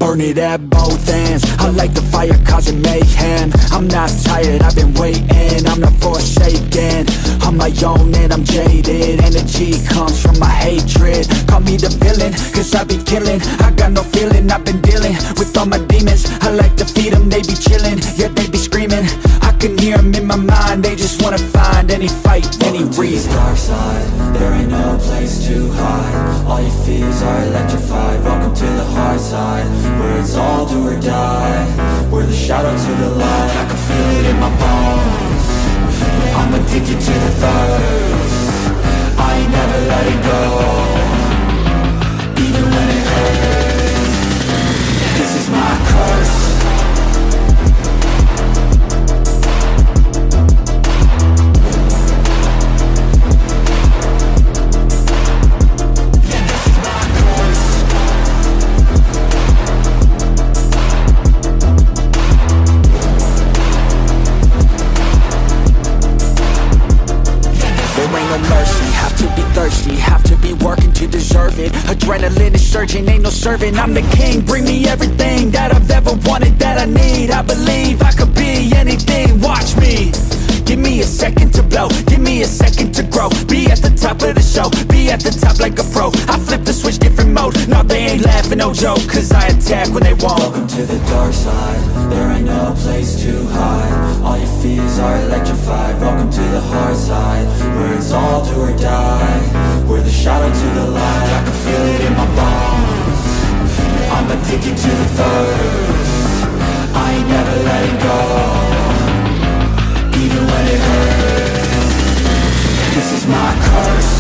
Burn it at both ends. I like the fire causing mayhem. I'm not tired, I've been waiting. I'm not forsaken, on my own and I'm jaded. Energy comes from my hatred. Call me the villain, cause I be killing. I got no feeling, I've been dealing with all my demons. I like to feed them, they be chilling, yeah they be screaming. I can hear them in my mind, they just wanna find any fight, any reason. Dark side, there ain't no place to hide. All your fears are electrified. Welcome to the hard side, where it's all do or die. We're the shadow to the light. I can feel it in my bones. I'm addicted to the thirst. I ain't never letting go, even when it hurts. This is my curse. Have to be working to deserve it. Adrenaline is surging, ain't no serving. I'm the king, bring me everything that I've ever wanted, that I need. I believe I could be anything, watch me. Give me a second to blow, give me a second to grow. Be at the top of the show, be at the top like a pro. I flip the switch, different mode, no they ain't laughing, no joke. Cause I attack when they won't. Welcome to the dark side, there ain't no place to hide. All your fears are electrified. Welcome to the hard side, where it's all do or die. We're the shadow to the light. I can feel it in my bones. I'm addicted to the thirst. I ain't never letting go, even when it hurts. This is my curse.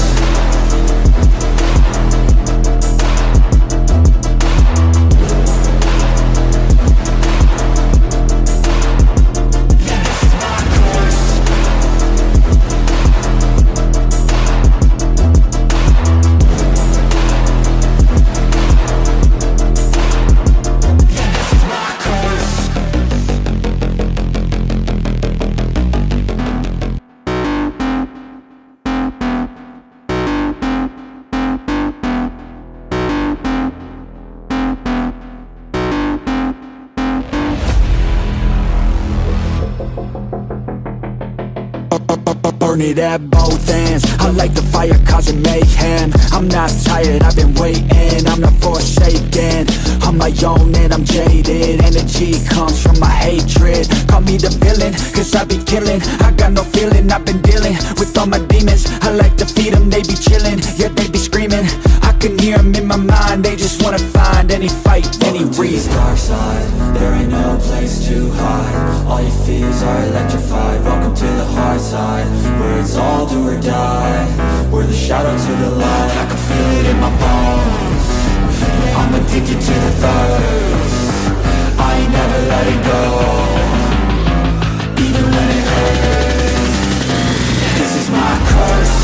Burn it at both ends. I like the fire causing mayhem. I'm not tired, I've been waiting. I'm not forsaken, on my own and I'm jaded. Energy comes from my hatred. Call me the villain, cause I be killing. I got no feeling, I've been dealing with all my demons. I like to feed them, they be chilling, yeah they be screaming. I can hear them in my mind, they just wanna find any fight, any reason. Dark side, there ain't no place to hide. All your fears are electrified. Welcome to the hard side, where it's all do or die. We're the shadow to the light. I can feel it in my bones. I'm addicted to the thirst. I ain't never letting go, even when it hurts. This is my curse.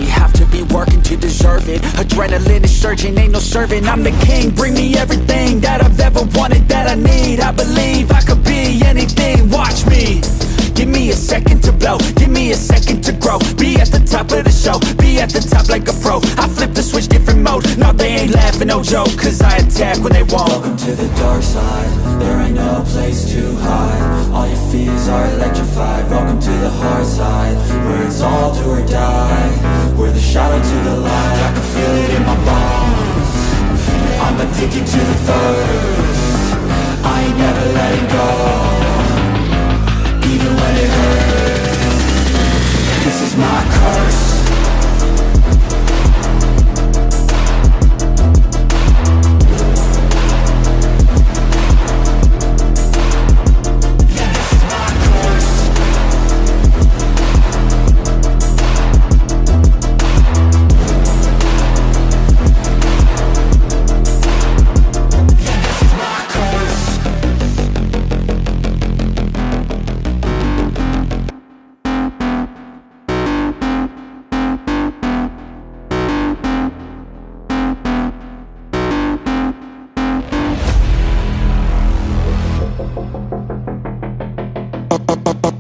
Have to be working to deserve it. Adrenaline is surging, ain't no serving. I'm the king, bring me everything that I've ever wanted, that I need. I believe I could be anything, watch me. Give me a second to blow, give me a second to grow. Be at the top of the show, be at the top like a pro. I flip the switch, different mode, no they ain't laughing, no joke. Cause I attack when they won't. Welcome to the dark side, there ain't no place to hide. All your fears are electrified. Welcome to the hard side, where it's all do or die. We're the shadow to the light. I can feel it in my bones. I'm addicted to the thirst. I ain't never letting go, even when it hurts. This is my curse.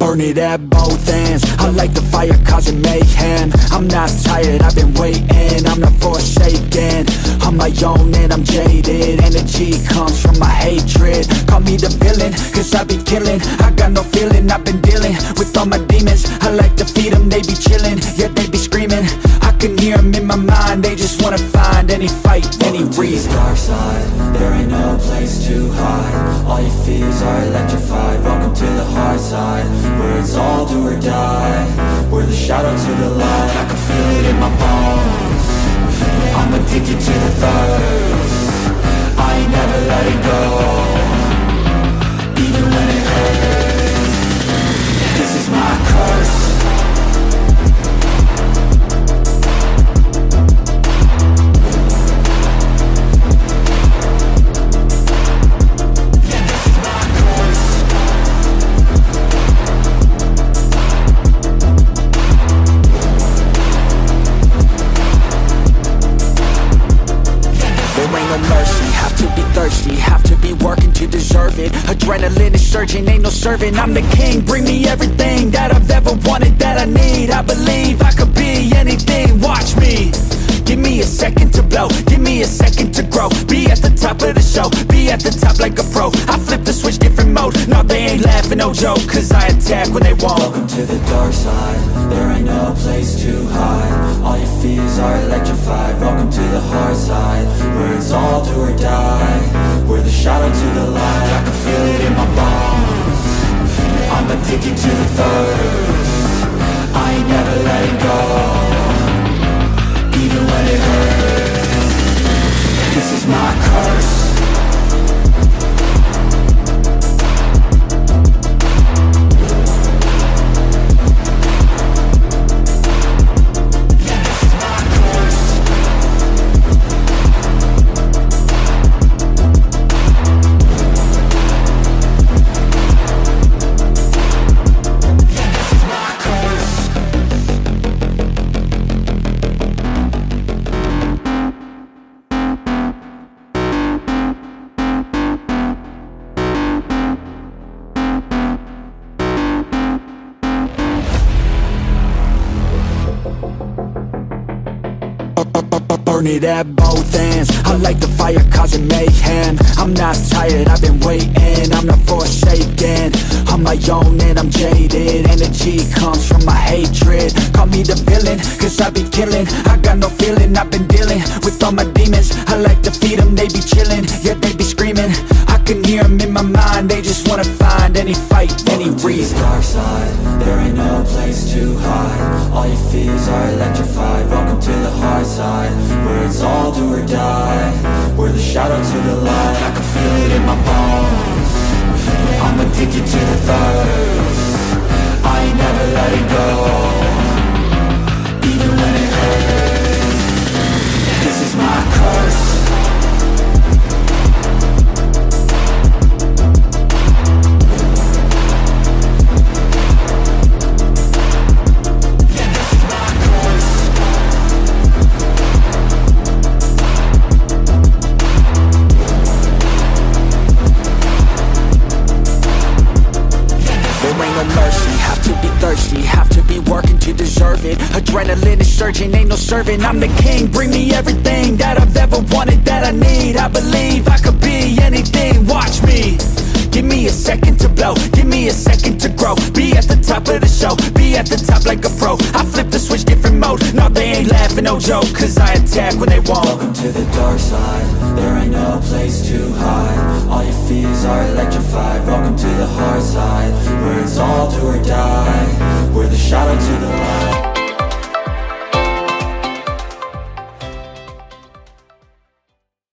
Burn it at both ends. I like the fire causing mayhem. I'm not tired, I've been waiting. I'm not forsaken, on my own and I'm jaded. Energy comes from my hatred. Call me the villain, cause I be killing. I got no feeling, I've been dealing with all my demons. I like to feed them, they be chilling, yeah they be screaming. I can hear them in my mind, they just wanna find any fight, any reason. Welcome to the dark side, there ain't no place to hide. All your fears are electrified. Welcome to the hard side, where it's all do or die. We're the shadow to the light, I can feel it in my bones. I'm addicted to the thirst, I ain't never letting go, even when it hurts. This is my curse. Have to be working to deserve it. Adrenaline is surging, ain't no serving. I'm the king, bring me everything that I've ever wanted, that I need. I believe I could be anything, watch me. Give me a second to blow, give me a second to grow. Be at the top of the show, be at the top like a pro. I flip the switch, different mode, no they ain't laughing, no joke. Cause I attack when they won't. Welcome to the dark side, there ain't no place to hide. All your fears are electrified. Welcome to the hard side, where it's all do or die. We're the shadow to the light, I can feel it in my bones. I'm addicted to the thirst, I ain't never letting go, even when it hurts. This is my curse. Burn it at both ends. I like the fire causing mayhem. I'm not tired, I've been waiting. I'm not forsaken, on my own and I'm jaded. Energy comes from my hatred. Call me the villain, cause I be killing. I got no feeling, I've been dealing with all my demons. I like to feed them, they be chilling, yeah they be screaming. I can hear them in my mind, they just wanna find any fight, any reason. Dark side, there ain't no place to hide. All your fears are electrified. Welcome to the hard side, where it's all do or die. We're the shadow to the light, I can feel it in my bones. I'm addicted to the thirst, I ain't never letting go, even when it hurts. This is my curse. Have to be working to deserve it. Adrenaline is surging, ain't no serving. I'm the king, bring me everything that I've ever wanted, that I need. I believe I could be anything, watch me. Give me a second to blow, give me a second to grow. Be at the top of the show, be at the top like a pro. I flip the switch, different mode, no they ain't laughing, no joke. Cause I attack when they won't. Welcome to the dark side, there ain't no place to hide. All your fears are electrified. Welcome to the hard side, where it's all do or die. We're the shadow to the light.